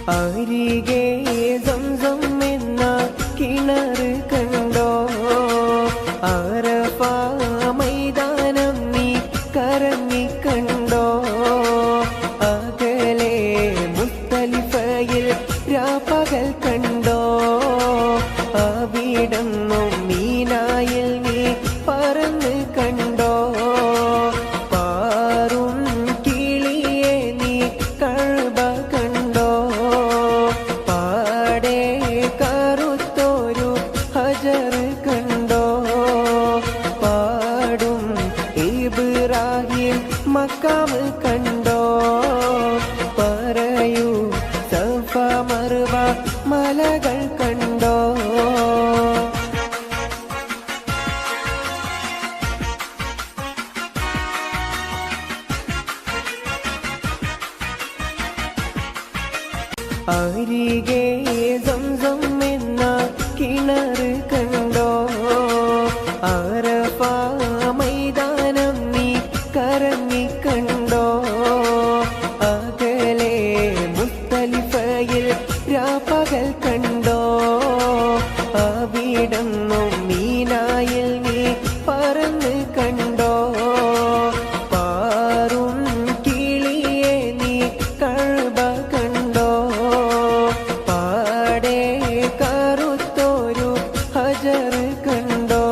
അരികെ സംസം എന്ന കിണർ കണ്ടോ, അറഫ മൈതാനം നീ കറങ്ങി കണ്ടോ, അകലെ മുസ്തലിഫയിൽ രാപ്പകൽ കണ്ടോ, അവിടന്നും മീനായിൽ നീ പറന്ന് കണ്ടോ, പാറും കിളിയെ നീ കഅബ കണ്ടോ, പാടെ കറുത്തൊരു ഹജർ കണ്ടോ, പാടും ഇബ്രാഹിം മക്കാം കണ്ടോ, പറയൂ സഫ മർവ മലകൾ കണ്ടോ. അരികെ സംസം എന്ന കിണർ കണ്ടോ, അറഫ മൈതാനം നീ കറങ്ങി കണ്ടോ, അകലെ മുസ്തലിഫയിൽ രാപ്പകൽ കണ്ടോ, അവിടന്നും മീനായിൽ നീ പറന്ന് കണ്ടോ, പാറും കിളിയെ നീ കഅബ കണ്ടോ, പാടെ കറുത്തൊരു ഹജർ കണ്ടോ,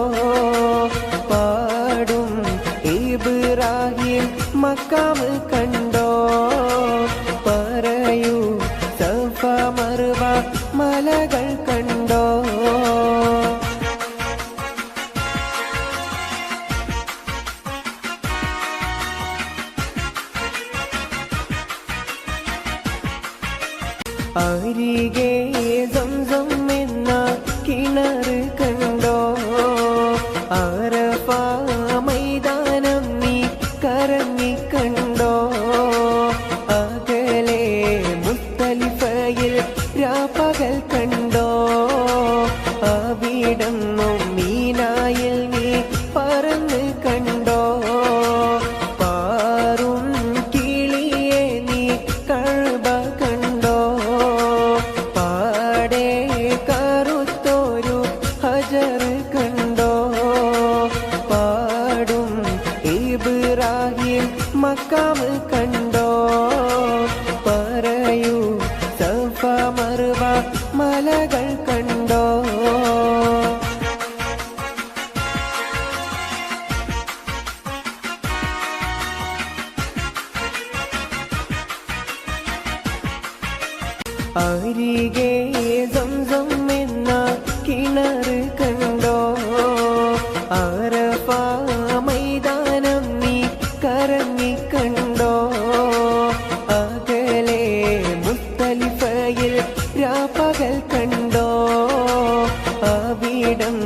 പാടും ഇബ്രാഹിം മക്കാം കണ്ടോ, പറയൂ സഫ മർവ മലകൾ കണ്ടോ. അരികെ സംസം എന്ന കിണർ കണ്ടോ, അറഫ മൈതാനം നീ കറങ്ങി കണ്ടോ, അകലെ മുസ്തലിഫയിൽ രാപ്പകൽ കണ്ടോ, അവിടന്നും മീനായിൽ നീ പറന്ന് കണ്ടോ, പാറും കിളിയെ നീ കഅബ കണ്ടോ, പാടെ കറുത്തൊരു ഹജർ കണ്ടോ, പാടും ഇബ്രാഹിം മക്കാം കണ്ടോ, പറയൂ സഫ മർവ മലകൾ കണ്ടോ. അരികെ സംസം എന്ന കിണർ കണ്ടോ, അറഫ മൈതാനം നീ കറങ്ങി കണ്ടോ, അകലെ മുസ്തലിഫയിൽ രാപ്പകൽ കണ്ടോ, അവിടം